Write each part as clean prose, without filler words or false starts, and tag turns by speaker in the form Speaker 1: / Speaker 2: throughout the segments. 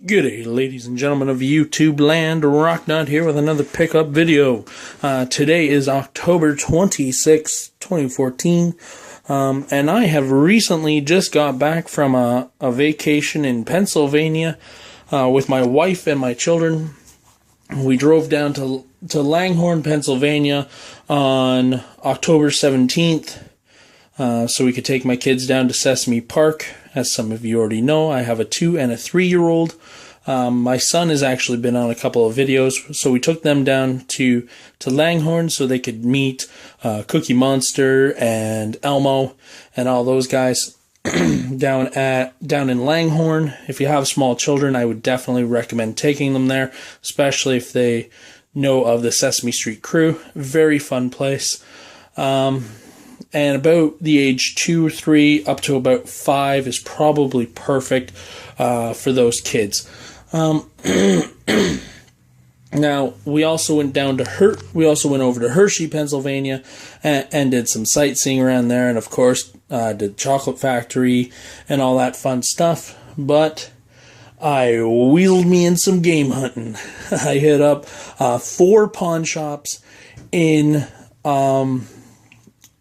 Speaker 1: G'day, ladies and gentlemen of YouTube land. Rocknut here with another pickup video. Today is October 26, 2014, and I have recently just got back from a vacation in Pennsylvania with my wife and my children. We drove down to Langhorne, Pennsylvania on October 17th so we could take my kids down to Sesame Park. As some of you already know, I have a 2- and a 3-year-old. My son has actually been on a couple of videos, so we took them down to Langhorne so they could meet Cookie Monster and Elmo and all those guys down in Langhorne. If you have small children, I would definitely recommend taking them there, especially if they know of the Sesame Street crew. Very fun place. And about the age 2 or 3 up to about 5 is probably perfect for those kids. Now we also went over to Hershey, Pennsylvania, and did some sightseeing around there, and of course did Chocolate Factory and all that fun stuff. But I wheeled me in some game hunting. I hit up 4 pawn shops in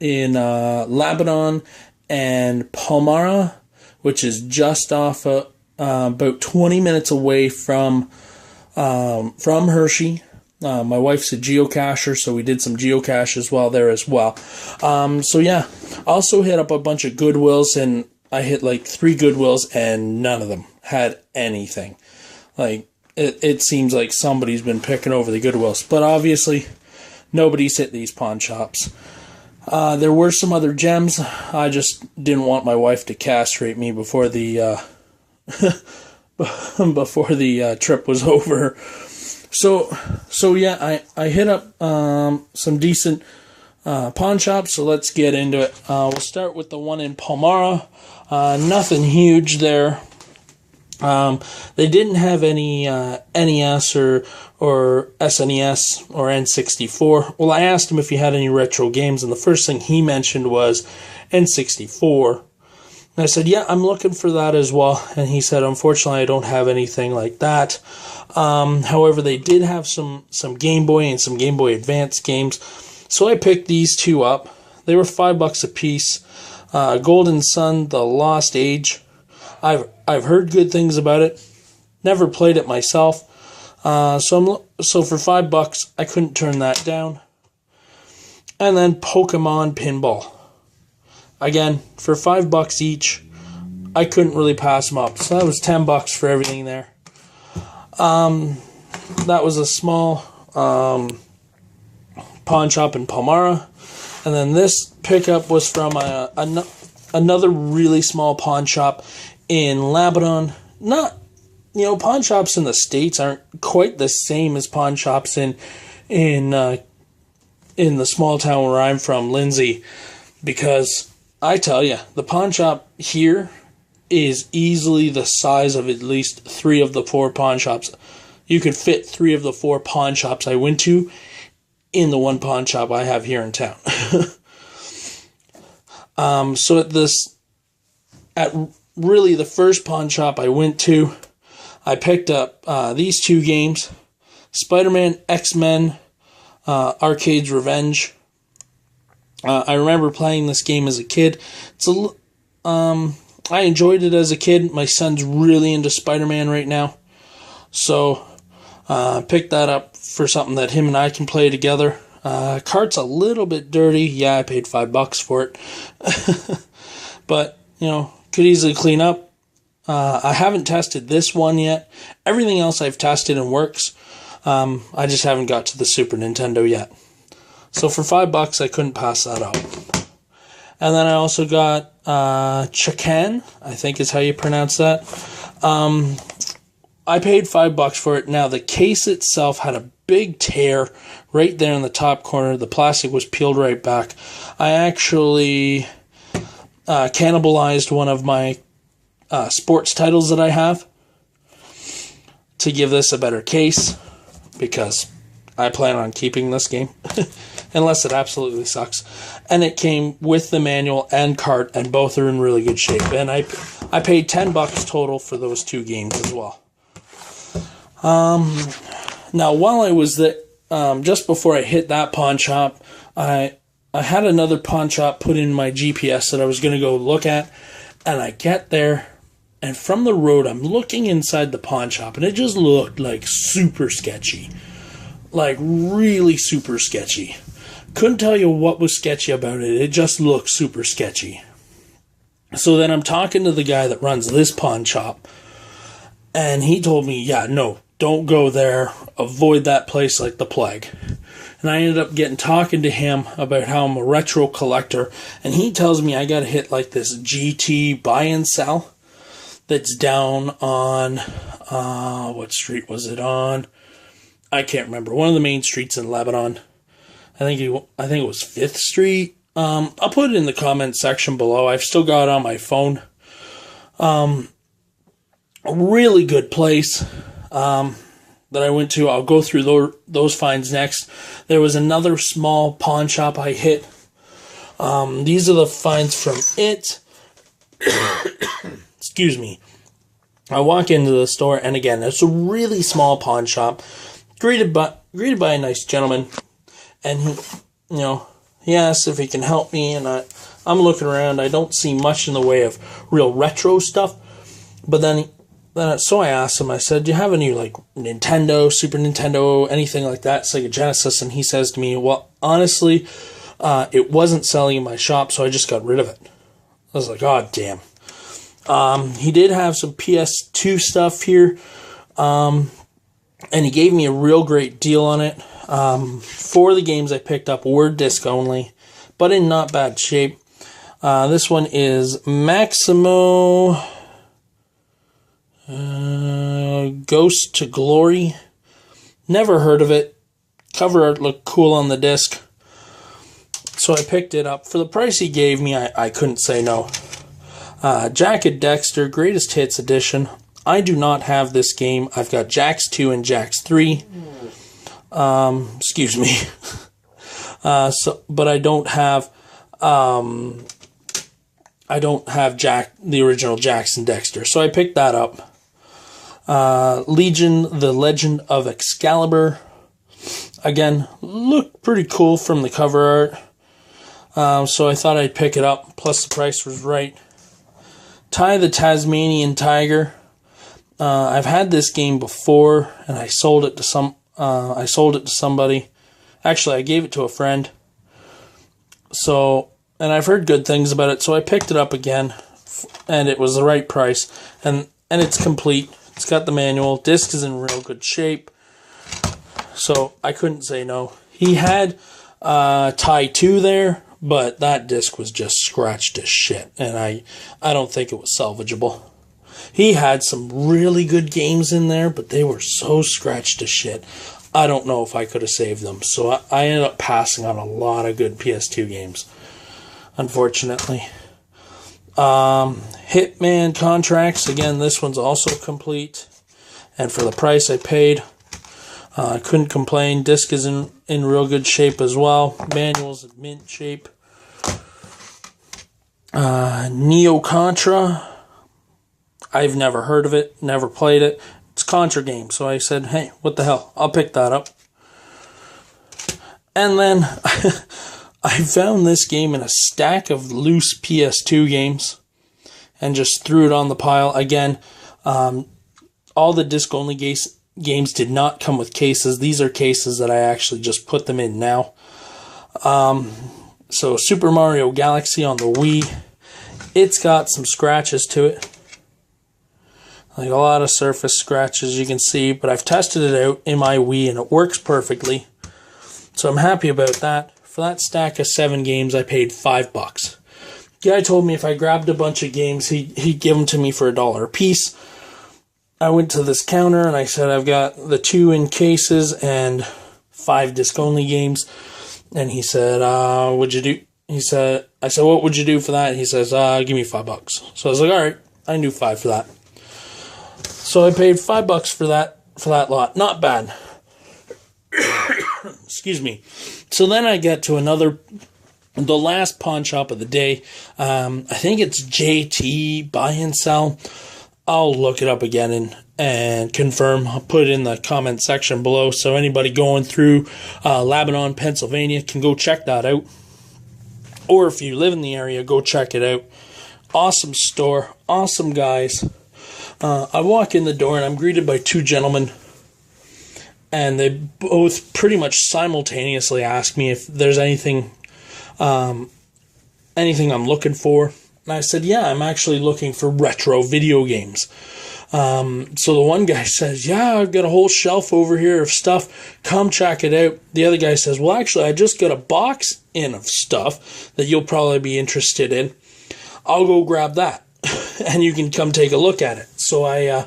Speaker 1: Lebanon and Palmyra, which is just off about 20 minutes away from Hershey. My wife's a geocacher, so we did some geocaches while there as well. So yeah, also hit up a bunch of Goodwills, and I hit like 3 Goodwills, and none of them had anything. Like it seems like somebody's been picking over the Goodwills, but obviously nobody's hit these pawn shops. There were some other gems. I just didn't want my wife to castrate me before the trip was over. So yeah, I hit up some decent pawn shops. So let's get into it. We'll start with the one in Palmyra. Nothing huge there. They didn't have any NES or SNES or N64. Well, I asked him if he had any retro games, and the first thing he mentioned was N64. And I said, yeah, I'm looking for that as well. And he said, unfortunately, I don't have anything like that. However, they did have some Game Boy and some Game Boy Advance games. So I picked these 2 up. They were $5 a piece. Golden Sun, The Lost Age. I've heard good things about it. Never played it myself. So for $5, I couldn't turn that down. And then Pokemon Pinball. Again, for $5 each, I couldn't really pass them up. So that was $10 for everything there. That was a small pawn shop in Palmyra. And then this pickup was from another really small pawn shop in Lebanon. Pawn shops in the States aren't quite the same as pawn shops in the small town where I'm from, Lindsay, because I tell you, the pawn shop here is easily the size of at least 3 of the 4 pawn shops. You could fit 3 of the 4 pawn shops I went to in the one pawn shop I have here in town. So at really the first pawn shop I went to, I picked up these 2 games, Spider-Man X-Men Arcade's Revenge. I remember playing this game as a kid. I enjoyed it as a kid. My son's really into Spider-Man right now. So picked that up for something that him and I can play together. Cart's a little bit dirty. Yeah, I paid $5 for it. But, could easily clean up. I haven't tested this one yet. Everything else I've tested and works. I just haven't got to the Super Nintendo yet. So for $5, I couldn't pass that up. And then I also got Chacan, I think is how you pronounce that. I paid $5 for it. Now the case itself had a big tear right there in the top corner. The plastic was peeled right back. I actually cannibalized one of my sports titles that I have to give this a better case, because I plan on keeping this game unless it absolutely sucks. And it came with the manual and cart, and both are in really good shape. And I paid $10 total for those 2 games as well. Now, while I was there, just before I hit that pawn shop, I had another pawn shop put in my GPS that I was going to go look at, and I get there, and from the road, I'm looking inside the pawn shop, and it just looked like super sketchy. Like, really super sketchy. Couldn't tell you what was sketchy about it. It just looked super sketchy. So then I'm talking to the guy that runs this pawn shop, and he told me, yeah, no, don't go there. Avoid that place like the plague. And I ended up talking to him about how I'm a retro collector, and he tells me I gotta hit like this GT buy and sell that's down on, what street was it on? I can't remember. One of the main streets in Lebanon. I think it was 5th Street. I'll put it in the comment section below. I've still got it on my phone. A really good place that I went to. I'll go through those finds next. There was another small pawn shop I hit. These are the finds from it. Excuse me. I walk into the store, and again, it's a really small pawn shop. Greeted by a nice gentleman, and he asks if he can help me, and I'm looking around. I don't see much in the way of real retro stuff, but so I asked him, I said, do you have any like Nintendo, Super Nintendo, anything like that, Sega Genesis? And he says to me, well, honestly, it wasn't selling in my shop, so I just got rid of it. I was like, oh, damn. He did have some PS2 stuff here, and he gave me a real great deal on it. 4 of the games I picked up were disc only, but in not bad shape. This one is Maximo Ghost to Glory. Never heard of it. Cover art looked cool on the disc, so I picked it up. For the price he gave me, I couldn't say no. Jack and Dexter Greatest Hits Edition. I do not have this game. I've got Jax 2 and Jax 3. Excuse me. But I don't have the original Jax and Dexter. So I picked that up. Legion, The Legend of Excalibur. Again, looked pretty cool from the cover art. So I thought I'd pick it up. Plus the price was right. Ty the Tasmanian Tiger. I've had this game before, and I sold it to somebody. Actually, I gave it to a friend. And I've heard good things about it, so I picked it up again, and it was the right price. And it's complete. It's got the manual. Disc is in real good shape, so I couldn't say no. He had Ty 2 there, but that disc was just scratched to shit, and I don't think it was salvageable. He had some really good games in there, but they were so scratched to shit. I don't know if I could have saved them. So I ended up passing on a lot of good PS2 games, unfortunately. Hitman Contracts. Again, this one's also complete. And for the price I paid, I couldn't complain. Disc is in real good shape as well. Manual's in mint shape. Neo Contra. I've never heard of it, never played it. It's a Contra game, so I said, hey, what the hell? I'll pick that up. And then I found this game in a stack of loose PS2 games and just threw it on the pile. Again, all the disc-only games did not come with cases. These are cases that I actually just put them in now. So Super Mario Galaxy on the Wii. It's got some scratches to it. Like a lot of surface scratches you can see, but I've tested it out in my Wii and it works perfectly. So I'm happy about that. For that stack of 7 games, I paid $5. The guy told me if I grabbed a bunch of games, he'd give them to me for $1 a piece. I went to this counter and I said, I've got the 2 in cases and 5 disc-only games. And he said, what'd you do? I said, what would you do for that? And he says, give me $5. So I was like, all right, I can do 5 for that. So I paid $5 for that lot. Not bad. Excuse me. So then I get to the last pawn shop of the day. I think it's JT Buy and Sell. I'll look it up again and confirm. I'll put it in the comment section below, so anybody going through Lebanon, Pennsylvania can go check that out. Or if you live in the area, go check it out. Awesome store, awesome guys. I walk in the door and I'm greeted by two gentlemen, and they both pretty much simultaneously ask me if there's anything I'm looking for. And I said, yeah, I'm actually looking for retro video games. So the one guy says, yeah, I've got a whole shelf over here of stuff. Come check it out. The other guy says, well, actually, I just got a box in of stuff that you'll probably be interested in. I'll go grab that, and you can come take a look at it. So I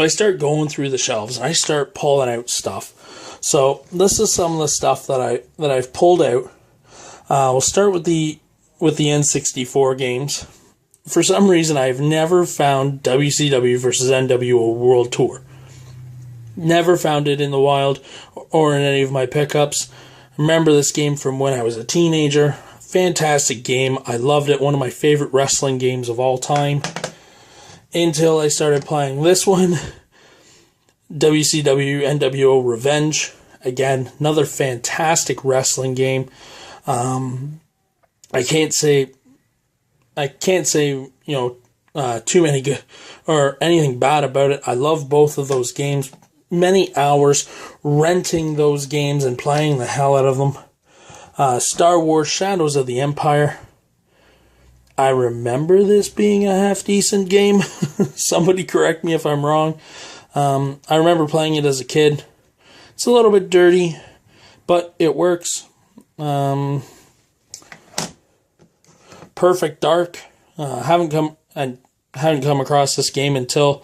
Speaker 1: start going through the shelves, and I start pulling out stuff. So this is some of the stuff that I've pulled out. We'll start with the N64 games. For some reason, I've never found WCW versus NWO World Tour. Never found it in the wild or in any of my pickups. Remember this game from when I was a teenager. Fantastic game. I loved it. One of my favorite wrestling games of all time. Until I started playing this one. WCW NWO Revenge. Again, another fantastic wrestling game. I can't say too many good or anything bad about it. I love both of those games. Many hours renting those games and playing the hell out of them. Star Wars Shadows of the Empire. I remember this being a half-decent game. Somebody correct me if I'm wrong. I remember playing it as a kid. It's a little bit dirty, but it works. Perfect Dark. I haven't come across this game until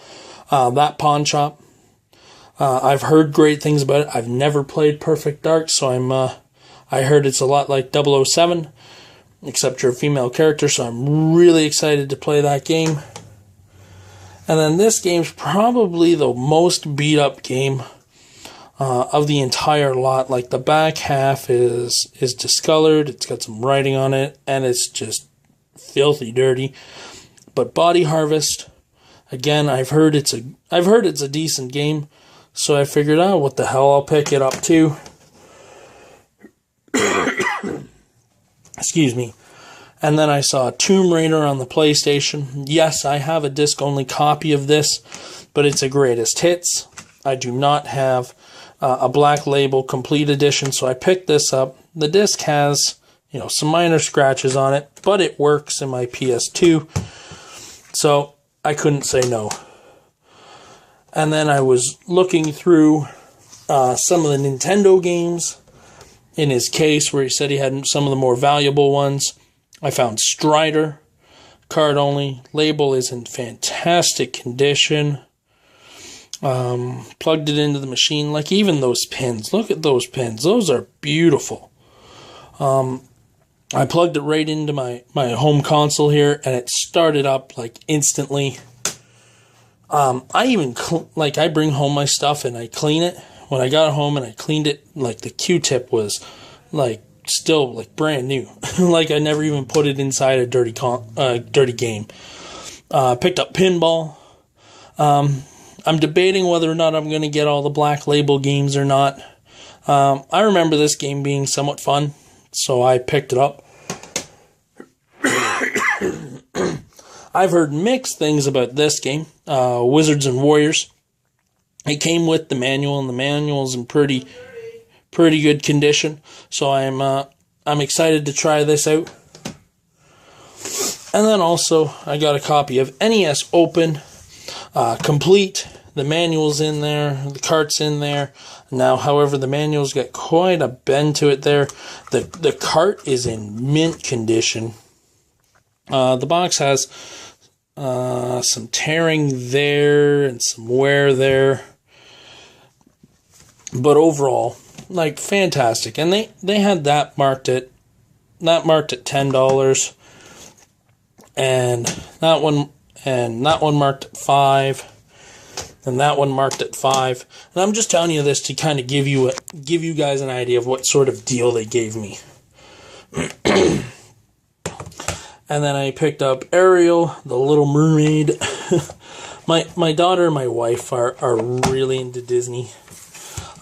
Speaker 1: that pawn shop. I've heard great things about it. I've never played Perfect Dark, so I heard it's a lot like 007, except you're a female character, so I'm really excited to play that game. And then this game's probably the most beat up game of the entire lot. Like, the back half is discolored, it's got some writing on it, and it's just filthy dirty. But Body Harvest, again, I've heard it's a decent game, so I figured, oh, what the hell, I'll pick it up too. Excuse me. And then I saw Tomb Raider on the PlayStation. Yes, I have a disc-only copy of this, but it's a greatest hits. I do not have a Black Label complete edition, so I picked this up. The disc has, some minor scratches on it, but it works in my PS2, so I couldn't say no. And then I was looking through some of the Nintendo games in his case, where he said he had some of the more valuable ones. I found Strider, card only. Label is in fantastic condition. Plugged it into the machine. Like, even those pins. Look at those pins. Those are beautiful. I plugged it right into my home console here, and it started up like instantly. I even I bring home my stuff and I clean it. When I got home and I cleaned it, like, the Q-tip was still brand new. Like, I never even put it inside a dirty game. Picked up Pinball. I'm debating whether or not I'm going to get all the Black Label games or not. I remember this game being somewhat fun, so I picked it up. I've heard mixed things about this game, Wizards and Warriors. It came with the manual, and the manual's in pretty good condition. So I'm excited to try this out. And then also I got a copy of NES Open, complete. The manual's in there, the cart's in there. Now, however, the manual's got quite a bend to it there. The cart is in mint condition. The box has some tearing there and some wear there. But overall, fantastic. And they had that marked at $10, and that one marked at $5, and that one marked at $5. And I'm just telling you this to kind of give you guys an idea of what sort of deal they gave me. And then I picked up Ariel, the Little Mermaid. My daughter and my wife are really into Disney.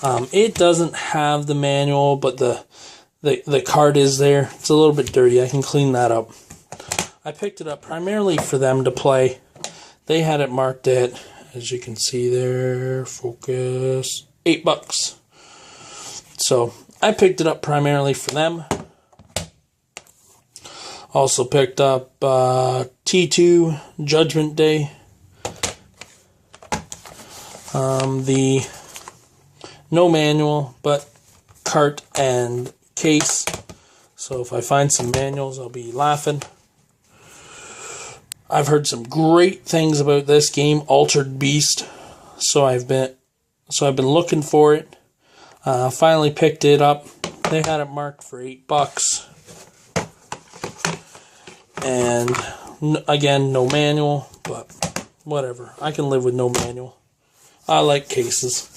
Speaker 1: It doesn't have the manual, but the card is there. It's a little bit dirty. I can clean that up. I picked it up primarily for them to play. They had it marked at, as you can see there, focus, $8. So I picked it up primarily for them. Also picked up T2 Judgment Day. The no manual, but cart and case. So if I find some manuals, I'll be laughing. I've heard some great things about this game, Altered Beast. So I've been looking for it. Finally picked it up. They had it marked for $8. And again, no manual, but whatever. I can live with no manual. I like cases.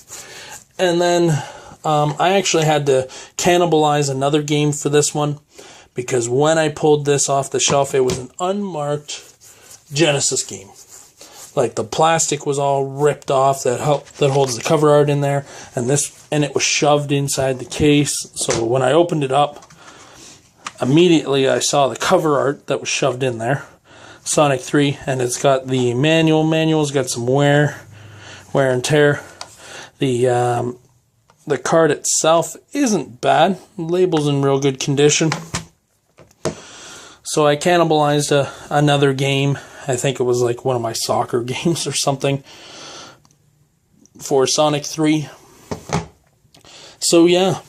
Speaker 1: And then I actually had to cannibalize another game for this one, because when I pulled this off the shelf, it was an unmarked Genesis game. Like the plastic was all ripped off that holds the cover art in there, and it was shoved inside the case. So when I opened it up, immediately I saw the cover art that was shoved in there, Sonic 3, and it's got the manual. Manual's got some wear and tear. The card itself isn't bad. The label's in real good condition. So I cannibalized another game. I think it was like one of my soccer games or something for Sonic 3. So yeah,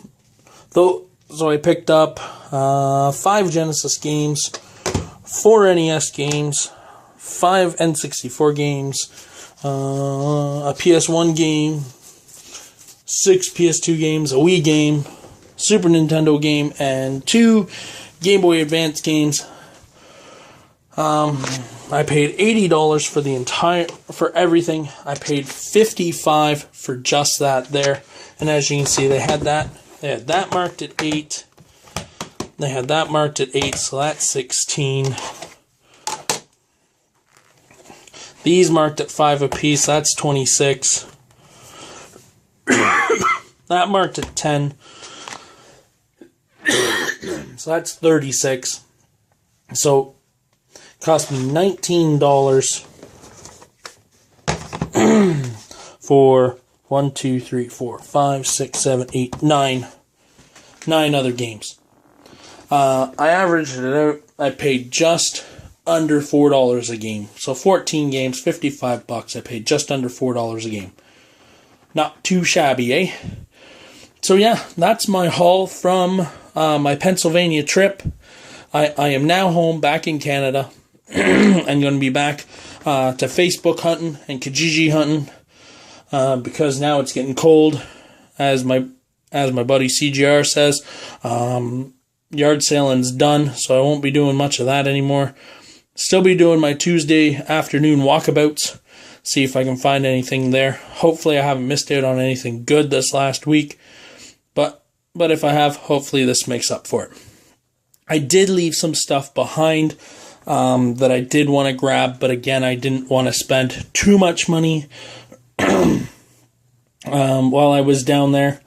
Speaker 1: so I picked up 5 Genesis games, 4 NES games, 5 N64 games, a PS1 game, 6 PS2 games, a Wii game, Super Nintendo game, and 2 Game Boy Advance games. I paid $80 for everything. I paid $55 for just that there. And as you can see, they had that marked at 8. They had that marked at 8, so that's 16. These marked at 5 apiece, that's 26. That marked at 10. So that's 36. So cost me $19 for 1, 2, 3, 4, 5, 6, 7, 8, 9 other games. I averaged it out. I paid just under $4 a game. So 14 games, $55. I paid just under $4 a game. Not too shabby, eh? So yeah, that's my haul from my Pennsylvania trip. I am now home, back in Canada. I'm going to be back to Facebook hunting and Kijiji hunting because now it's getting cold, as my buddy CGR says. Yard saling's done, so I won't be doing much of that anymore. Still be doing my Tuesday afternoon walkabouts, see if I can find anything there. Hopefully I haven't missed out on anything good this last week, but if I have, hopefully this makes up for it. I did leave some stuff behind that I did want to grab, but again, I didn't want to spend too much money while I was down there,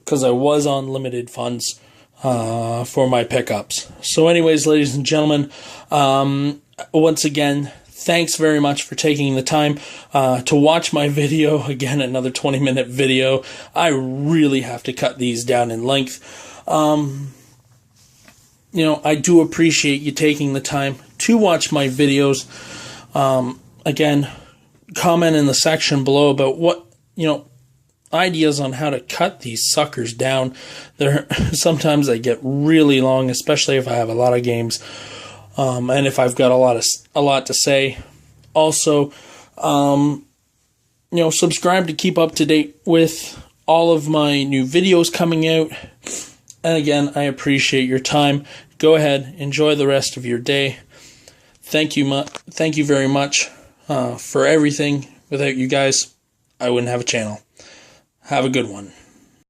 Speaker 1: because I was on limited funds for my pickups. So anyways, ladies and gentlemen, once again, thanks very much for taking the time to watch my video. Again, another 20-minute video. I really have to cut these down in length. I do appreciate you taking the time to watch my videos. Again, comment in the section below about what, ideas on how to cut these suckers down. Sometimes they get really long, especially if I have a lot of games, and if I've got a lot to say. Also, subscribe to keep up to date with all of my new videos coming out. And again, I appreciate your time. Go ahead, enjoy the rest of your day. Thank you very much for everything. Without you guys, I wouldn't have a channel. Have a good one.